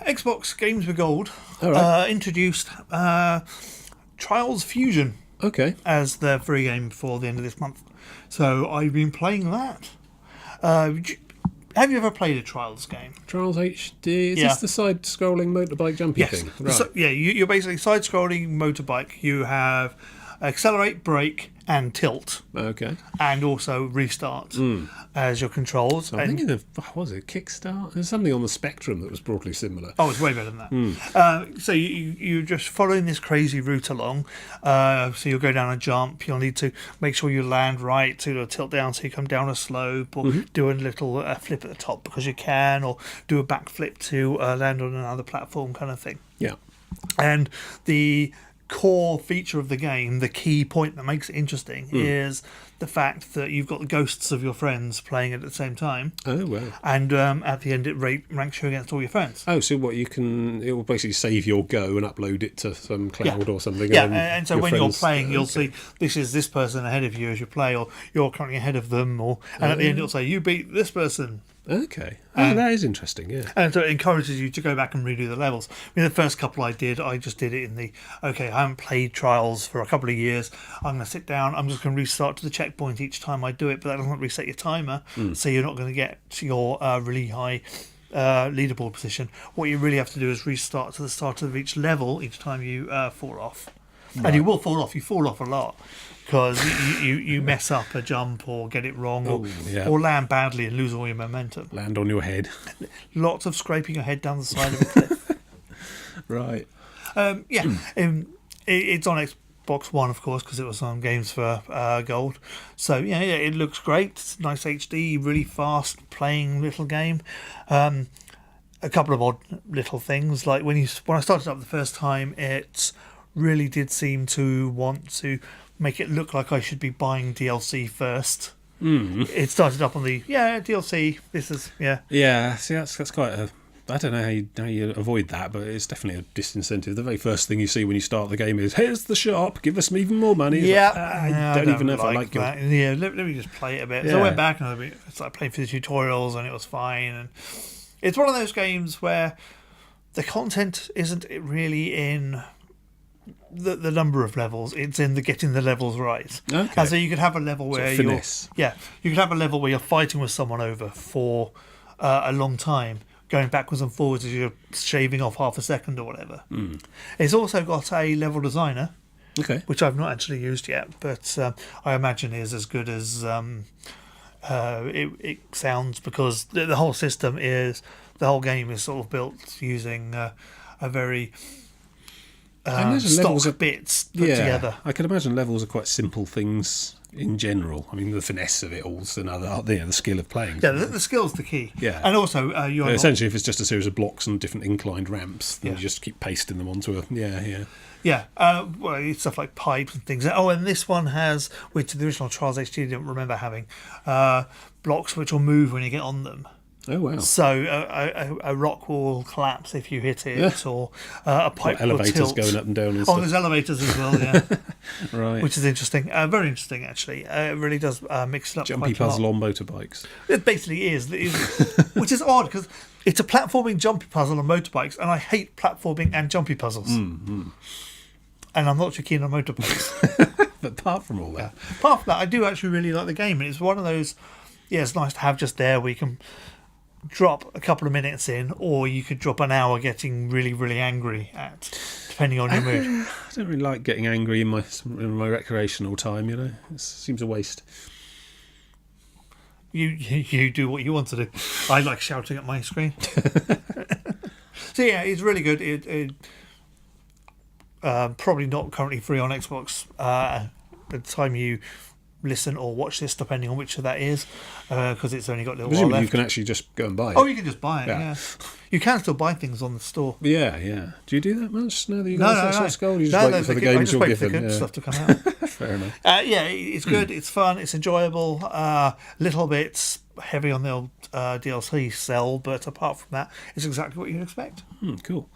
Xbox Games with Gold All right. introduced Trials Fusion Okay. as their free game for the end of this month. So I've been playing that. Have you ever played a Trials game? Trials HD. Is Yeah. this the side-scrolling motorbike jumpy Yes. thing? Right. So, yeah, you're basically side-scrolling motorbike. You have accelerate, brake, and tilt, Okay. and also restart as your controls. So I'm And- thinking of, what was it, Kickstart? There's something on the Spectrum that was broadly similar. Oh, it's way better than that. So you're just following this crazy route along. So you'll go down a jump. You'll need to make sure you land right to tilt down so you come down a slope, or do a little flip at the top because you can, or do a backflip to land on another platform kind of thing. Yeah. And the core feature of the game, the key point that makes it interesting, is the fact that you've got the ghosts of your friends playing at the same time. Oh, well. And at the end, it ranks you against all your friends. Oh, so what, it will basically save your go and upload it to some cloud or something. Yeah, then and so your when friends- you're playing, you'll see this is this person ahead of you as you play, or you're currently ahead of them, and at the end it'll say you beat this person. Okay. Oh, that is interesting, yeah. And so it encourages you to go back and redo the levels. I mean, the first couple I just did it in the, okay, I haven't played Trials for a couple of years. I'm going to sit down. I'm just going to restart to the checkpoint each time I do it, but that doesn't reset your timer, so you're not going to get to your really high leaderboard position. What you really have to do is restart to the start of each level each time you fall off. Right. And you will fall off. You fall off a lot because you mess up a jump or get it wrong, or land badly and lose all your momentum. Land on your head. Lots of scraping your head down the side of a cliff. Right. It's on Xbox One, of course, because it was on Games for Gold. So yeah, it looks great. It's nice HD, really fast playing little game. A couple of odd little things, like when I started up the first time, it really did seem to want to make it look like I should be buying DLC first. It started up on the DLC. This is Yeah. See, that's quite a. I don't know how you avoid that, but it's definitely a disincentive. The very first thing you see when you start the game is, "Here's the shop. Give us even more money." It's I don't even know if I like that. your... Yeah, let me just play it a bit. So I went back and I started playing for the tutorials, and it was fine. And it's one of those games where the content isn't really in the number of levels, it's in the getting the levels right. Okay. And so you could have a level where you could have a level where you're fighting with someone over for a long time, going backwards and forwards as you're shaving off half a second or whatever. It's also got a level designer, which I've not actually used yet, but I imagine is as good as it sounds, because the whole system is, the whole game is sort of built using a very stock bits put together. I can imagine levels are quite simple things in general. I mean, the finesse of it all is another, the skill of playing. Yeah, the skill's the key. Yeah. And also, essentially, if it's just a series of blocks and different inclined ramps, then you just keep pasting them onto a... Yeah. Well, it's stuff like pipes and things. Oh, and this one has, which the original Trials HD didn't remember having, blocks which will move when you get on them. Oh, wow. So a rock will collapse if you hit it, or a pipe will tilt. Elevators going up and down and stuff. There's elevators as well, yeah. Right. Which is interesting. Very interesting, actually. It really does mix it up Jumpy quite a lot. puzzle on motorbikes. It basically is. Which is odd, because it's a platforming jumpy puzzle on motorbikes, and I hate platforming and jumpy puzzles. And I'm not too keen on motorbikes. But apart from all that... Apart from that, I do actually really like the game, and it's one of those... Yeah, it's nice to have just there where you can drop a couple of minutes in, or you could drop an hour getting really, really angry at, depending on your mood. I don't really like getting angry in my recreational time, It seems a waste. You do what you want to do. I like shouting at my screen. So yeah, it's really good. It probably not currently free on Xbox at the time you listen or watch this, depending on which of that is, because it's only got a little while left. You can actually just go and buy it. Oh, you can just buy it, yeah. You can still buy things on the store. Yeah. Do you do that much now that you got Xbox Gold? You just wait for the games you're given. I just wait for the good stuff to come out. Fair enough. It's good, it's fun, it's enjoyable, little bits heavy on the old DLC sell, but apart from that, it's exactly what you'd expect. Cool.